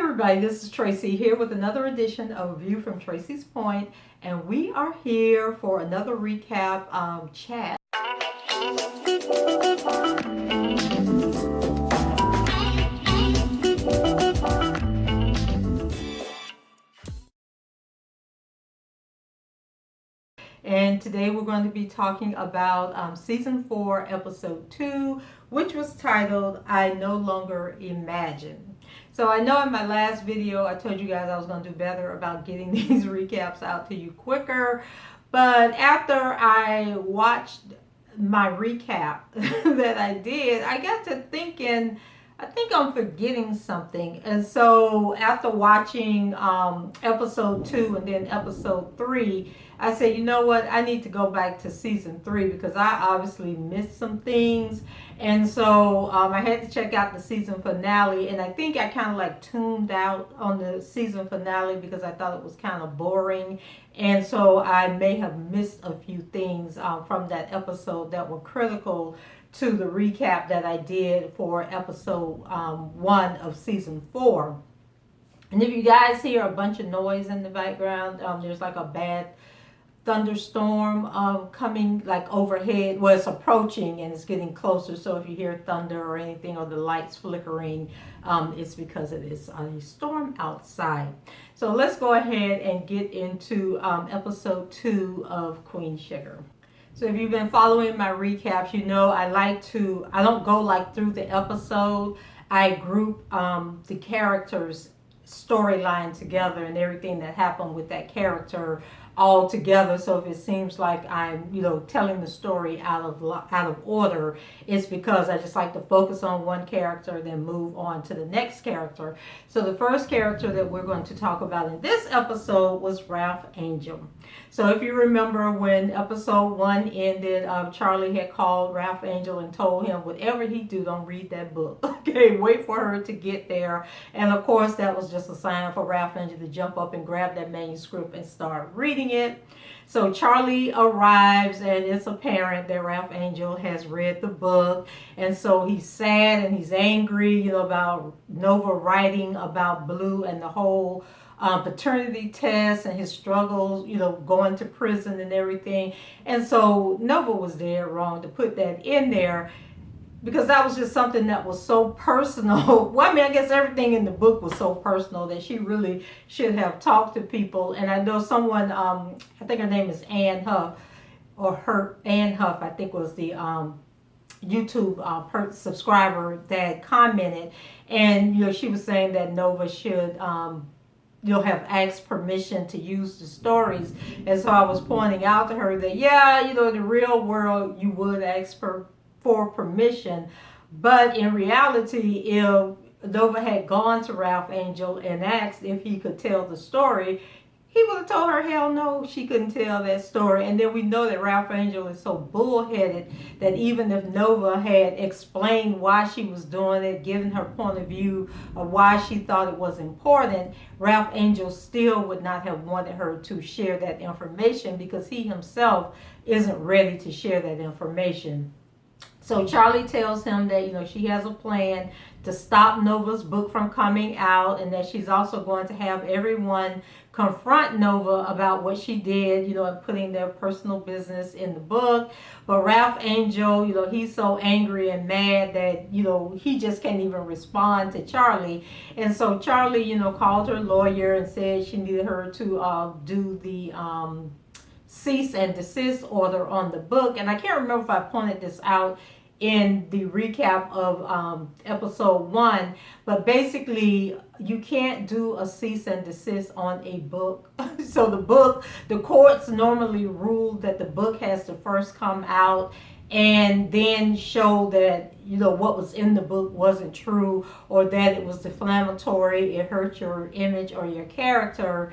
everybody, this is Tracy here with another edition of View from Tracy's Point, and we are here for another recap chat. And today we're going to be talking about season 4, episode 2, which was titled I No Longer Imagine. So I know in my last video I told you guys I was going to do better about getting these recaps out to you quicker. But after I watched my recap that I did, I got to thinking, I think I'm forgetting something. And so after watching episode 2 and then episode 3, I said, you know what, I need to go back to season 3 because I obviously missed some things. And so I had to check out the season finale, and I think I kind of like tuned out on the season finale because I thought it was kind of boring. And so I may have missed a few things from that episode that were critical to the recap that I did for episode 1 of season 4. And if you guys hear a bunch of noise in the background, there's like a bad thunderstorm coming like overhead. Well, it's approaching and it's getting closer, so if you hear thunder or anything or the lights flickering, it's because it is a storm outside. So let's go ahead and get into episode 2 of Queen Sugar. So if you've been following my recaps, you know I don't go like through the episode. I group the characters' storyline together and everything that happened with that character all together. So if it seems like I'm, telling the story out of order, it's because I just like to focus on one character, then move on to the next character. So the first character that we're going to talk about in this episode was Ralph Angel. So if you remember when episode 1 ended, Charlie had called Ralph Angel and told him, whatever he do, don't read that book. Okay, wait for her to get there. And of course, that was just a sign for Ralph Angel to jump up and grab that manuscript and start reading it. So Charlie arrives, and it's apparent that Ralph Angel has read the book, and so he's sad and he's angry, about Nova writing about Blue and the whole paternity test and his struggles, going to prison and everything. And so Nova was dead wrong to put that in there, because that was just something that was so personal. Well, I mean, I guess everything in the book was so personal that she really should have talked to people. And I know someone, I think her name is Ann Huff, Ann Huff, I think was the YouTube subscriber that commented. And, she was saying that Nova should, have asked permission to use the stories. And so I was pointing out to her that, in the real world, you would ask for permission, but in reality, if Nova had gone to Ralph Angel and asked if he could tell the story, he would have told her hell no, she couldn't tell that story. And then we know that Ralph Angel is so bullheaded that even if Nova had explained why she was doing it, given her point of view of why she thought it was important, Ralph Angel still would not have wanted her to share that information because he himself isn't ready to share that information. So Charlie tells him that, she has a plan to stop Nova's book from coming out, and that she's also going to have everyone confront Nova about what she did, and putting their personal business in the book. But Ralph Angel, he's so angry and mad that, he just can't even respond to Charlie. And so Charlie, called her lawyer and said she needed her to do the cease and desist order on the book. And I can't remember if I pointed this out in the recap of episode 1, but basically you can't do a cease and desist on a book. So the courts normally rule that the book has to first come out and then show that what was in the book wasn't true, or that it was defamatory, it hurt your image or your character,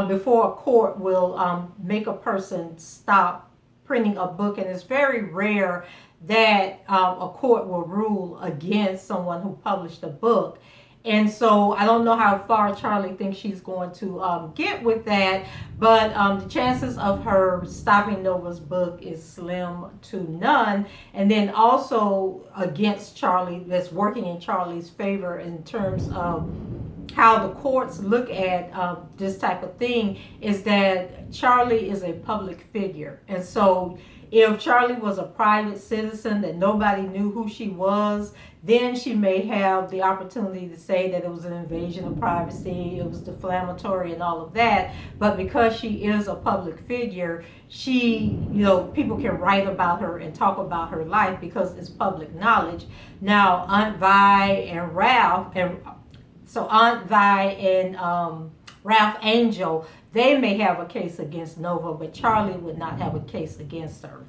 before a court will make a person stop printing a book. And it's very rare that a court will rule against someone who published a book. And so I don't know how far Charlie thinks she's going to get with that, but the chances of her stopping Nova's book is slim to none. And then also against Charlie, that's working in Charlie's favor in terms of how the courts look at this type of thing is that Charlie is a public figure. And so if Charlie was a private citizen that nobody knew who she was, then she may have the opportunity to say that it was an invasion of privacy, it was defamatory and all of that. But because she is a public figure, she, people can write about her and talk about her life because it's public knowledge. Now, Aunt Vi and Ralph, Ralph Angel, they may have a case against Nova, but Charlie would not have a case against her.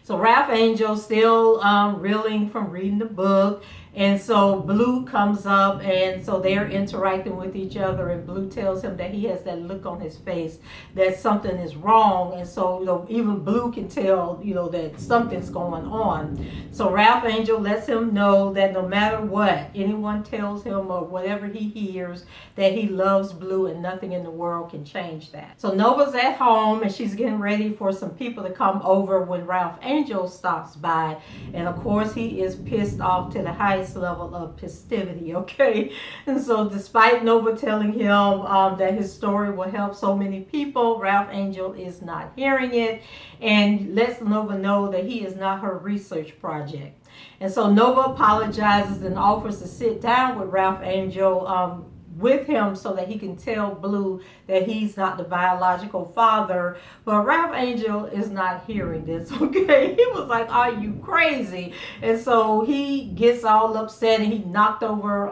So Ralph Angel still reeling from reading the book. And so Blue comes up, and so they're interacting with each other, and Blue tells him that he has that look on his face that something is wrong. And so even Blue can tell that something's going on. So Ralph Angel lets him know that no matter what anyone tells him or whatever he hears, that he loves Blue and nothing in the world can change that. So Nova's at home, and she's getting ready for some people to come over when Ralph Angel stops by. And of course he is pissed off to the highest level of festivity, okay? And so despite Nova telling him that his story will help so many people, Ralph Angel is not hearing it and lets Nova know that he is not her research project. And so Nova apologizes and offers to sit down with Ralph Angel with him so that he can tell Blue that he's not the biological father. But Ralph Angel is not hearing this, okay? He was like, are you crazy? And so he gets all upset, and he knocked over,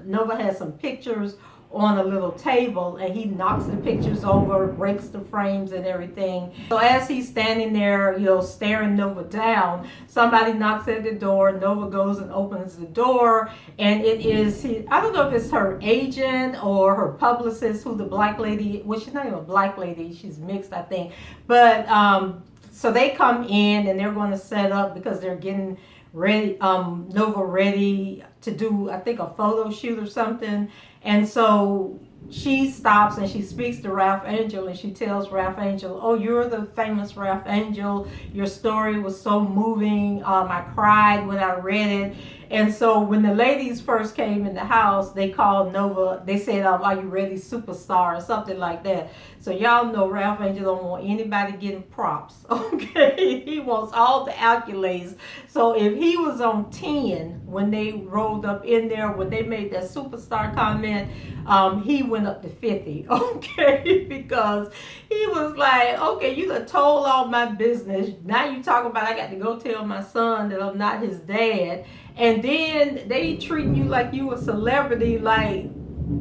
Nova has some pictures on a little table, and he knocks the pictures over, breaks the frames and everything. So as he's standing there, staring Nova down, somebody knocks at the door. Nova goes and opens the door, and it is, I don't know if it's her agent or her publicist, who the black lady, well, she's not even a black lady, she's mixed, I think. But so they come in, and they're going to set up because they're getting ready, Nova ready to do, I think, a photo shoot or something. And so she stops and she speaks to Ralph Angel, and she tells Ralph Angel, oh, you're the famous Ralph Angel. Your story was so moving. I cried when I read it. And so when the ladies first came in the house, they called Nova, they said, are you ready, superstar, or something like that. So y'all know Ralph Angel don't want anybody getting props, okay? He wants all the accolades. So if he was on 10 when they rolled up in there, when they made that superstar comment, he went up to 50, okay? Because he was like, okay, you done told all my business. Now you talking about I got to go tell my son that I'm not his dad. And then they treating you like you a celebrity, like,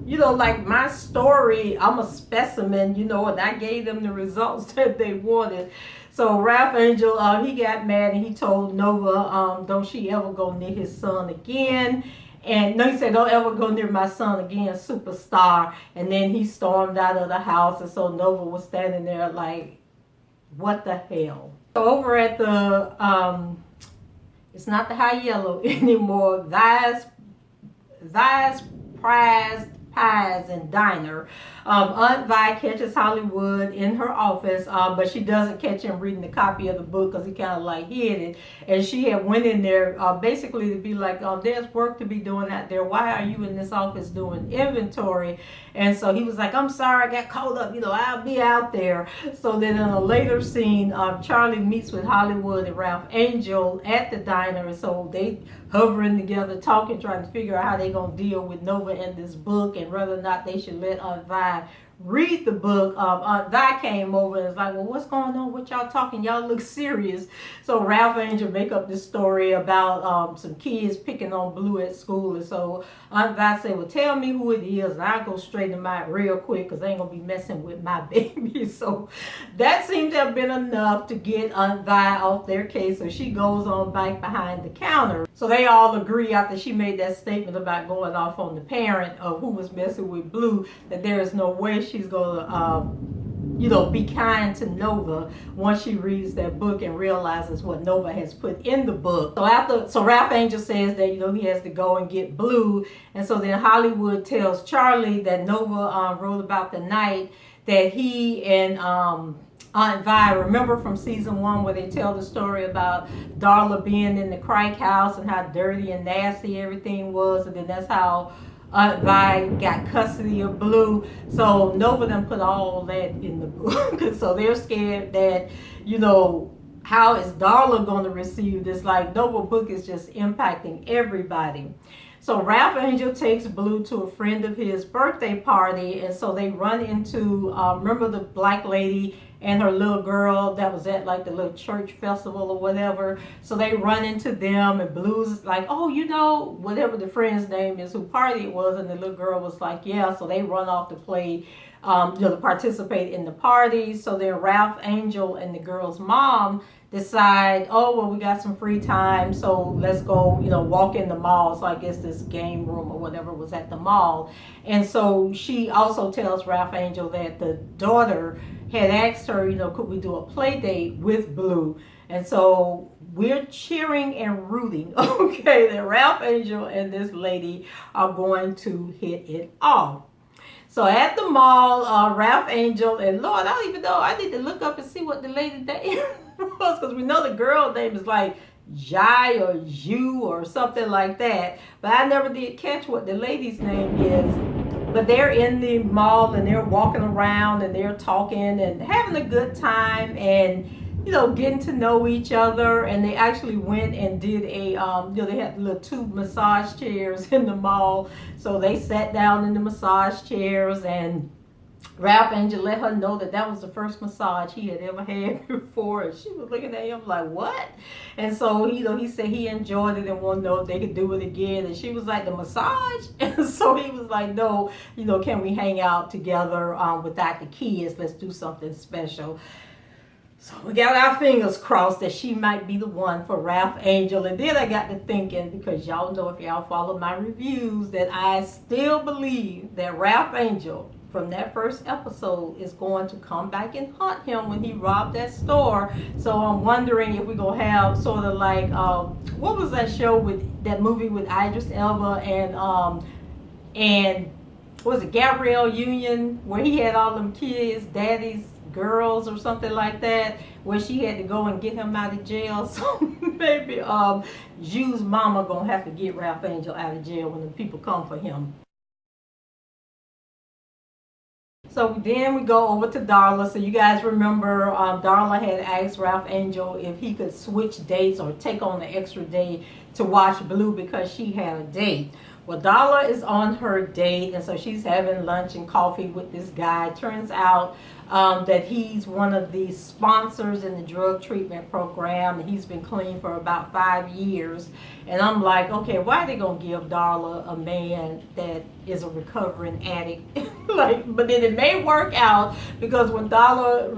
like my story, I'm a specimen, and I gave them the results that they wanted. So Ralph Angel, he got mad, and he told Nova, don't she ever go near his son again. And no, he said, don't ever go near my son again, superstar. And then he stormed out of the house, and so Nova was standing there like, what the hell? So over at the, it's not the High Yellow anymore, Vi's Prized Pies and Diner. Aunt Vi catches Hollywood in her office, but she doesn't catch him reading the copy of the book because he kind of like hid it. And she had went in there basically to be like, there's work to be doing out there. Why are you in this office doing inventory? And so he was like, I'm sorry, I got caught up. I'll be out there. So then in a later scene, Charlie meets with Hollywood and Ralph Angel at the diner. And so they hovering together, talking, trying to figure out how they're going to deal with Nova and this book, and whether or not they should let Aunt Vi read the book. Aunt Vi came over and was like, well, what's going on? What y'all talking? Y'all look serious. So Ralph Angel make up this story about some kids picking on Blue at school. And so Aunt Vi said, well, tell me who it is, and I'll go straight to mine real quick because they ain't going to be messing with my baby. So that seemed to have been enough to get Aunt Vi off their case. So she goes on back behind the counter. So they all agree after she made that statement about going off on the parent of who was messing with Blue, that there is no way she's going to, be kind to Nova once she reads that book and realizes what Nova has put in the book. So Ralph Angel says that, he has to go and get Blue. And so then Hollywood tells Charlie that Nova wrote about the night that he and Aunt Vi, remember from season 1 where they tell the story about Darla being in the Crike house and how dirty and nasty everything was, and then that's how Vi got custody of Blue. So Nova them put all that in the book. So they're scared that, you know, how is Darla going to receive this? Like, Nova book is just impacting everybody. So Ralph Angel takes Blue to a friend of his birthday party, and so they run into, remember the black lady and her little girl that was at like the little church festival or whatever. So they run into them, and Blue's like, oh, you know, whatever the friend's name is, who party it was, and the little girl was like, yeah. So they run off to play, you know, to participate in the party. So then Ralph Angel and the girl's mom decide, oh, well, we got some free time, so let's go, you know, walk in the mall. So I guess this game room or whatever was at the mall. And so she also tells Ralph Angel that the daughter had asked her, you know, could we do a play date with Blue? And so we're cheering and rooting, okay, that Ralph Angel and this lady are going to hit it off. So at the mall, Ralph Angel and Lord, I don't even know. I need to look up and see what the lady name was, because we know the girl name is like Jai or Ju or something like that. But I never did catch what the lady's name is. But they're in the mall and they're walking around and they're talking and having a good time and, you know, getting to know each other. And they actually went and did a, you know, they had little 2 massage chairs in the mall. So they sat down in the massage chairs, and Ralph Angel let her know that that was the first massage he had ever had before. And she was looking at him like, what? And so, you know, he said he enjoyed it and wanted to know if they could do it again. And she was like, the massage? And so he was like, no, you know, can we hang out together without the kids? Let's do something special. So we got our fingers crossed that she might be the one for Ralph Angel. And then I got to thinking, because y'all know, if y'all follow my reviews, that I still believe that Ralph Angel from that first episode is going to come back and hunt him when he robbed that store. So I'm wondering if we're going to have sort of like, what was that show with that movie with Idris Elba and was it Gabrielle Union, where he had all them kids, daddy's girls or something like that, where she had to go and get him out of jail. So maybe Ju's mama gonna have to get Ralph Angel out of jail when the people come for him. So then we go over to Darla. So you guys remember Darla had asked Ralph Angel if he could switch dates or take on the extra day to watch Blue because she had a date. Well, Darla is on her date, and so she's having lunch and coffee with this guy. Turns out that he's one of the sponsors in the drug treatment program, and he's been clean for about 5 years. And I'm like, okay, why are they gonna give Darla a man that is a recovering addict? Like, but then it may work out, because when Darla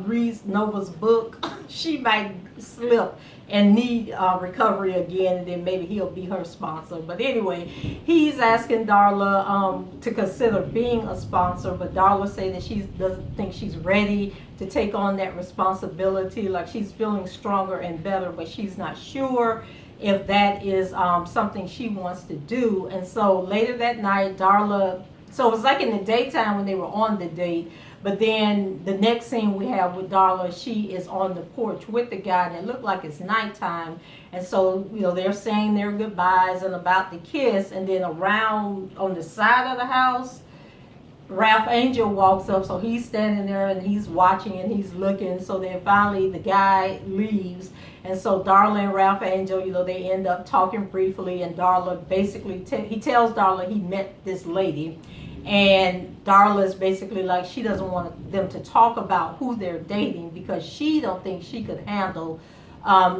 reads Nova's book, she might slip and need recovery again, and then maybe he'll be her sponsor. But anyway, he's asking Darla to consider being a sponsor, but Darla say that she doesn't think she's ready to take on that responsibility. Like, she's feeling stronger and better, but she's not sure if that is something she wants to do. And so later that night, Darla, so it was like in the daytime when they were on the date, but then the next scene we have with Darla, she is on the porch with the guy, and it looked like it's nighttime. And so, you know, they're saying their goodbyes and about to kiss, and then around on the side of the house, Ralph Angel walks up. So he's standing there and he's watching and he's looking. So then finally the guy leaves, and so Darla and Ralph Angel, you know, they end up talking briefly, and Darla basically he tells Darla he met this lady. And Darla is basically like, she doesn't want them to talk about who they're dating, because she don't think she could handle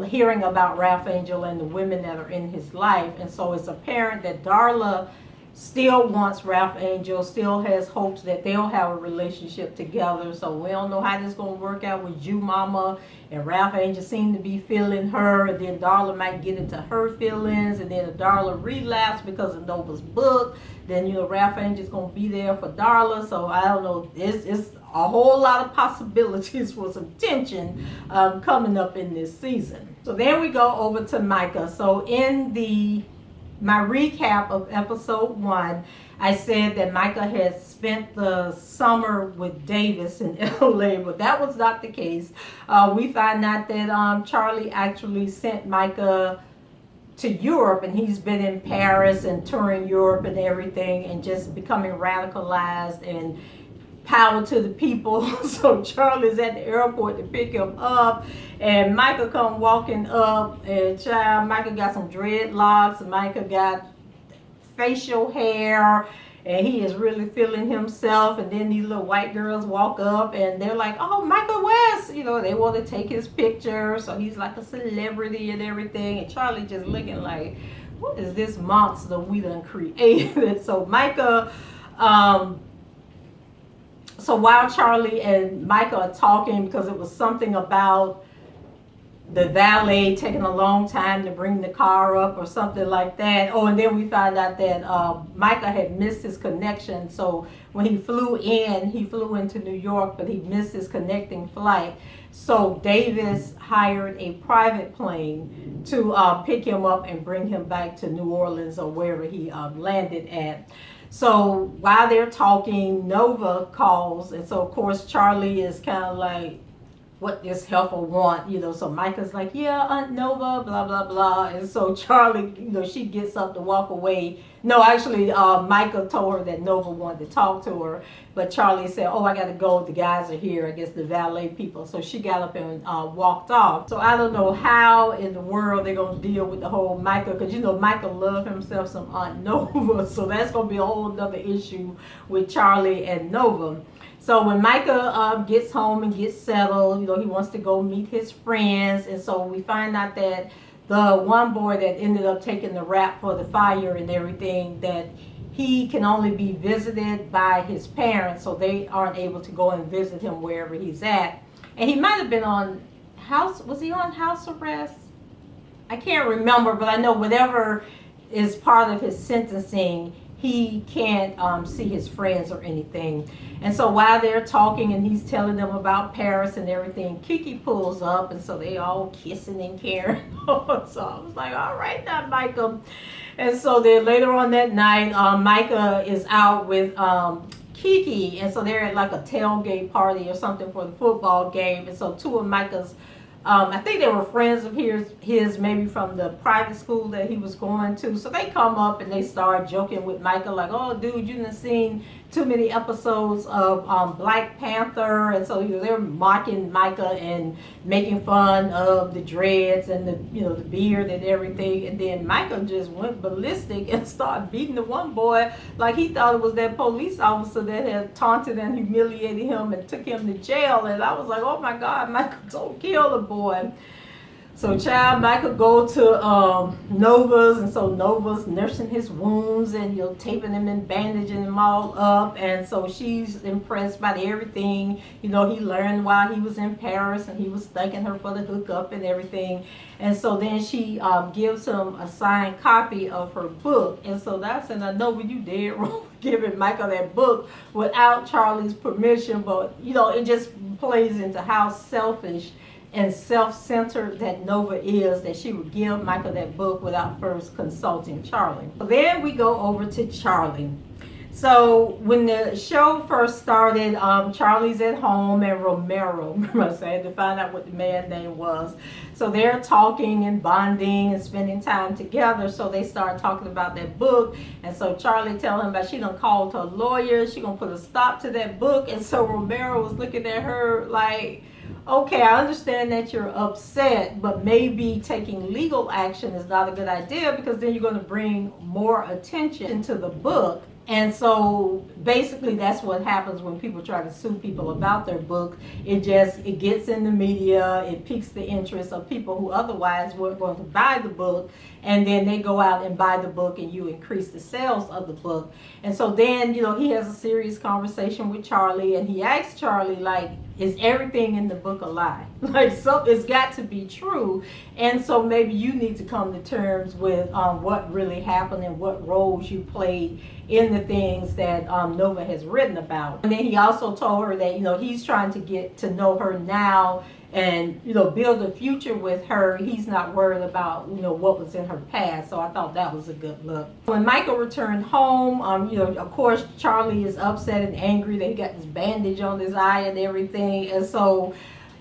hearing about Ralph Angel and the women that are in his life. And so it's apparent that Darla still wants Ralph Angel, still has hopes that they'll have a relationship together. So we don't know how this is going to work out with Ju Mama and Ralph Angel seem to be feeling her, and then Darla might get into her feelings, and then if Darla relapse because of Nova's book, then, you know, Ralph Angel's going to be there for Darla. So I don't know, it's a whole lot of possibilities for some tension coming up in this season. So then we go over to Micah. So in my recap of episode 1, I said that Micah had spent the summer with Davis in LA, but that was not the case. We find out that Charlie actually sent Micah to Europe, and he's been in Paris and touring Europe and everything, and just becoming radicalized and power to the people. So Charlie's at the airport to pick him up, and Michael come walking up, and Michael got some dreadlocks, and Michael got facial hair, and he is really feeling himself. And then these little white girls walk up, and they're like, "Oh, Michael West," they want to take his picture, so he's like a celebrity and everything. And Charlie just looking like, what is this monster we done created? So Michael, so while Charlie and Michael are talking, because it was something about the valet taking a long time to bring the car up or something like that. Oh, and then we found out that Michael had missed his connection. So when he flew into New York, but he missed his connecting flight. So Davis hired a private plane to pick him up and bring him back to New Orleans or wherever he landed at. So while they're talking, Nova calls, and so of course Charlie is kind of like, what this helper want, so Micah's like, yeah, Aunt Nova, blah, blah, blah. And so Charlie, she gets up to walk away. No, actually, Micah told her that Nova wanted to talk to her, but Charlie said, oh, I got to go. The guys are here, I guess the valet people. So she got up and walked off. So I don't know how in the world they're going to deal with the whole Micah, because, Micah loved himself some Aunt Nova. So that's going to be a whole other issue with Charlie and Nova. So when Micah gets home and gets settled, he wants to go meet his friends. And so we find out that the one boy that ended up taking the rap for the fire and everything, that he can only be visited by his parents, so they aren't able to go and visit him wherever he's at. And he might have been on was he on house arrest? I can't remember, but I know whatever is part of his sentencing, he can't see his friends or anything. And so while they're talking and he's telling them about Paris and everything, Kiki pulls up, and so they all kissing and carrying on. So I was like, all right now, Micah. And so then later on that night, Micah is out with Kiki, and so they're at like a tailgate party or something for the football game. And so two of Micah's, I think they were friends of his maybe from the private school that he was going to. So they come up and they start joking with Micah, like, oh, dude, you done seen too many episodes of Black Panther. And so they're mocking Micah and making fun of the dreads and the beard and everything. And then Micah just went ballistic and started beating the one boy like he thought it was that police officer that had taunted and humiliated him and took him to jail. And I was like, oh my God, Micah, don't kill the boy. So Michael go to Nova's, and so Nova's nursing his wounds and taping him and bandaging him all up. And so she's impressed by everything he learned while he was in Paris, and he was thanking her for the hookup and everything. And so then she gives him a signed copy of her book. And so that's, and I know when you did wrong giving Michael that book without Charlie's permission, but it just plays into how selfish and self-centered that Nova is, that she would give Michael that book without first consulting Charlie. Then we go over to Charlie. So when the show first started, Charlie's at home, and Romero, I had to find out what the man's name was. So they're talking and bonding and spending time together. So they start talking about that book. And so Charlie telling him about she done called her lawyer. She gonna put a stop to that book. And so Romero was looking at her like, okay, I understand that you're upset, but maybe taking legal action is not a good idea, because then you're going to bring more attention to the book. And so basically that's what happens when people try to sue people about their book. It gets in the media, it piques the interest of people who otherwise weren't going to buy the book, and then they go out and buy the book, and you increase the sales of the book. And so then, he has a serious conversation with Charlie, and he asks Charlie, like, is everything in the book a lie? Like, so it's got to be true. And so maybe you need to come to terms with what really happened and what roles you played in the things that Nova has written about. And then he also told her that, he's trying to get to know her now and, build a future with her. He's not worried about, what was in her past. So I thought that was a good look. When Michael returned home, of course, Charlie is upset and angry that he got this bandage on his eye and everything. And so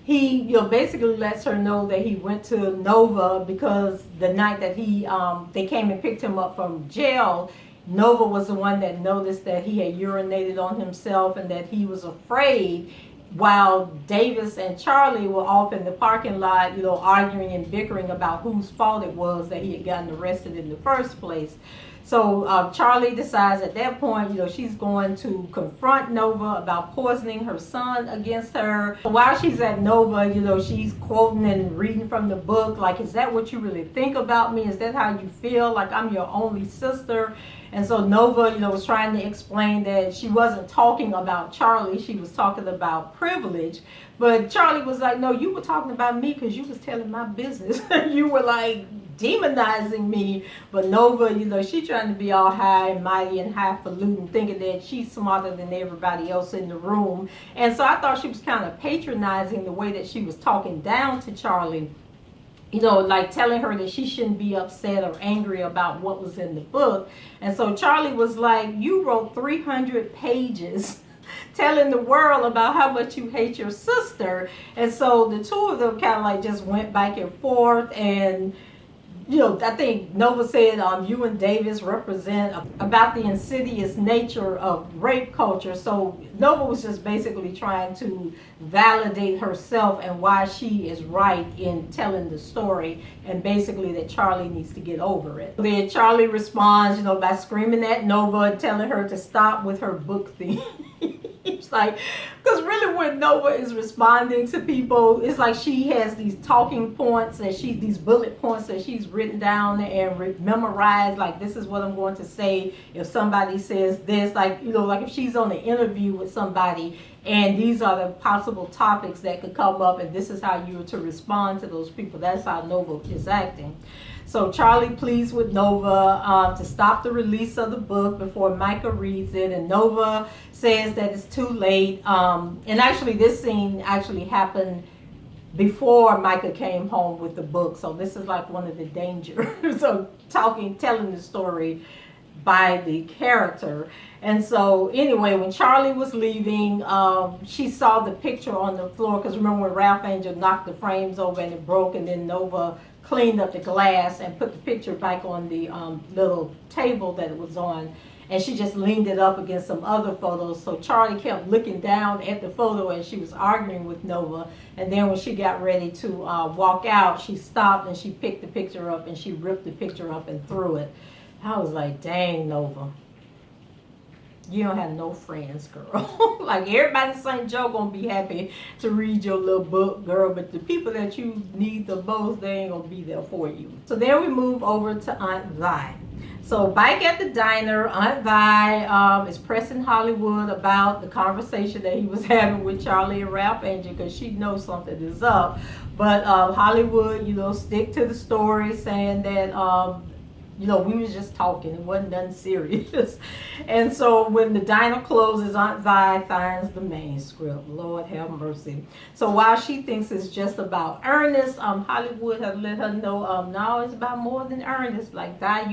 he, basically lets her know that he went to Nova because the night that they came and picked him up from jail, Nova was the one that noticed that he had urinated on himself and that he was afraid, while Davis and Charlie were off in the parking lot, arguing and bickering about whose fault it was that he had gotten arrested in the first place. So Charlie decides at that point, she's going to confront Nova about poisoning her son against her. While she's at Nova, she's quoting and reading from the book, like, is that what you really think about me? Is that how you feel? Like, I'm your only sister? And so Nova, was trying to explain that she wasn't talking about Charlie. She was talking about privilege. But Charlie was like, no, you were talking about me because you was telling my business. You were like demonizing me. But Nova, she trying to be all high and mighty and highfalutin, thinking that she's smarter than everybody else in the room. And so I thought she was kind of patronizing the way that she was talking down to Charlie. Like telling her that she shouldn't be upset or angry about what was in the book. And so Charlie was like, you wrote 300 pages telling the world about how much you hate your sister. And so the two of them kind of like just went back and forth. And I think Nova said you and Davis represent about the insidious nature of rape culture. So Nova was just basically trying to validate herself and why she is right in telling the story, and basically that Charlie needs to get over it. Then Charlie responds, by screaming at Nova and telling her to stop with her book thing. It's like, because really when Nova is responding to people, it's like she has these talking points and these bullet points that she's written down and memorized, like, this is what I'm going to say if somebody says this, like, like if she's on an interview with somebody and these are the possible topics that could come up and this is how you are to respond to those people. That's how Nova is acting. So Charlie pleads with Nova to stop the release of the book before Micah reads it, and Nova says that it's too late. And actually this scene actually happened before Micah came home with the book. So this is like one of the dangers of telling the story by the character. And so anyway, when Charlie was leaving, she saw the picture on the floor, because remember when Ralph Angel knocked the frames over and it broke, and then Nova cleaned up the glass and put the picture back on the little table that it was on, and she just leaned it up against some other photos. So Charlie kept looking down at the photo and she was arguing with Nova, and then when she got ready to walk out, she stopped and she picked the picture up and she ripped the picture up and threw it. I was like, dang, Nova, you don't have no friends, girl. Like, everybody in St. Joe gonna be happy to read your little book, girl, but the people that you need the most, they ain't gonna be there for you. So then we move over to Aunt Vi. So back at the diner, Aunt Vi is pressing Hollywood about the conversation that he was having with Charlie and Ralph Angel, because she knows something is up. But Hollywood, stick to the story, saying that we was just talking. It wasn't nothing serious. And so when the diner closes, Aunt Vi finds the manuscript. Lord have mercy. So while she thinks it's just about Ernest, Hollywood have let her know, no, it's about more than Ernest. Like, Vi,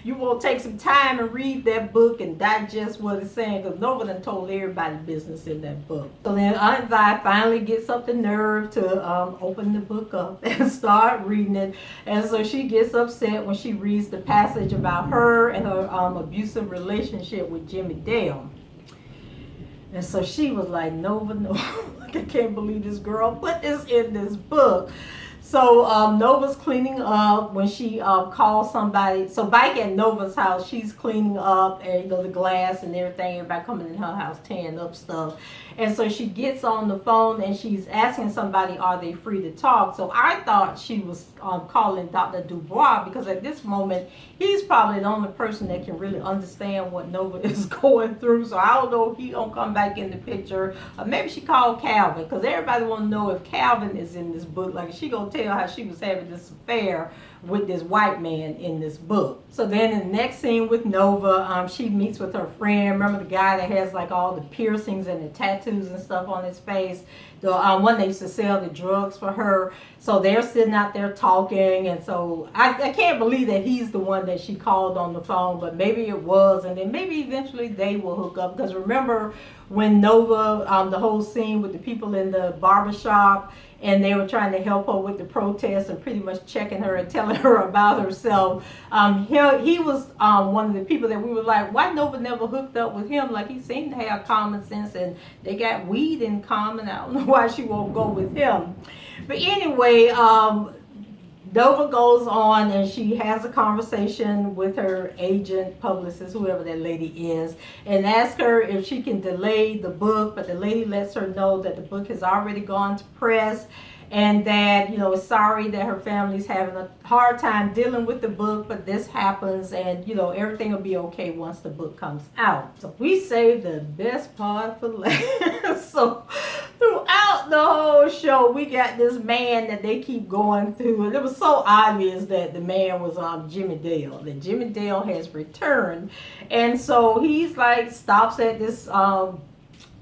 you won't take some time and read that book and digest what it's saying, because Nova done told everybody business in that book. So then Aunt Vi finally gets up the nerve to open the book up and start reading it. And so she gets upset when she reads the passage about her and her abusive relationship with Jimmy Dale. And so she was like, Nova, no, I can't believe this girl put this in this book. So Nova's cleaning up when she calls somebody. So back at Nova's house, she's cleaning up and the glass and everything. Everybody coming in her house tearing up stuff. And so she gets on the phone and she's asking somebody, are they free to talk? So I thought she was calling Dr. Dubois, because at this moment, he's probably the only person that can really understand what Nova is going through. So I don't know if he gonna come back in the picture. Or maybe she called Calvin, because everybody want to know if Calvin is in this book. Like, she gonna tell how she was having this affair with this white man in this book. So then in the next scene with Nova, she meets with her friend. Remember the guy that has like all the piercings and the tattoos and stuff on his face? The one that used to sell the drugs for her. So they're sitting out there talking, and so I can't believe that he's the one that she called on the phone, but maybe it was, and then maybe eventually they will hook up. Because remember when Nova, the whole scene with the people in the barbershop, and they were trying to help her with the protest and pretty much checking her and telling her about herself. He was one of the people that we were like, why Nova never hooked up with him? Like, he seemed to have common sense, and they got weed in common. I don't know why she won't go with him. But anyway, Nova goes on and she has a conversation with her agent, publicist, whoever that lady is, and asks her if she can delay the book, but the lady lets her know that the book has already gone to press, and that, you know, is sorry that her family's having a hard time dealing with the book, but this happens, and, you know, everything will be okay once the book comes out. So we saved the best part for last. So throughout the whole show, we got this man that they keep going through, and it was so obvious that the man was Jimmy Dale, that Jimmy Dale has returned. And so he's like, stops at this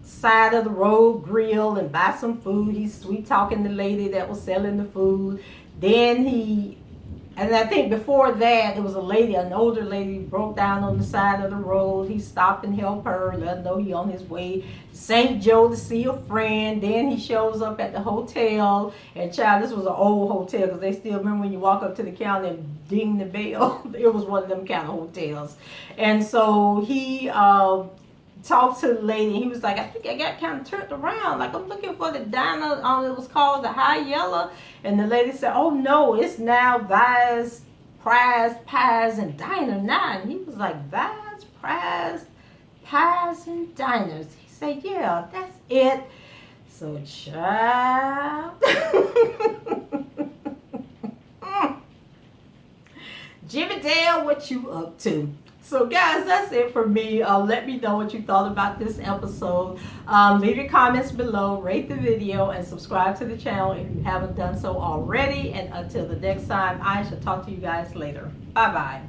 side of the road grill and buy some food. He's sweet talking the lady that was selling the food. Then and I think before that, there was a lady, an older lady, broke down on the side of the road. He stopped and helped her, let her know he on his way to St. Joe to see a friend. Then he shows up at the hotel. And child, this was an old hotel, because they still remember when you walk up to the counter and ding the bell. It was one of them kind of hotels. And so he talked to the lady. He was like, I think I got kind of turned around. Like, I'm looking for the diner. It was called the High Yellow. And the lady said, oh no, it's now Vice, Prize, Pies, and Diner now. And he was like, Vice, Prize, Pies, and Diners. He said, yeah, that's it. So, child. Jimmy Dale, what you up to? So guys, that's it for me. Let me know what you thought about this episode. Leave your comments below, rate the video, and subscribe to the channel if you haven't done so already. And until the next time, I shall talk to you guys later. Bye-bye.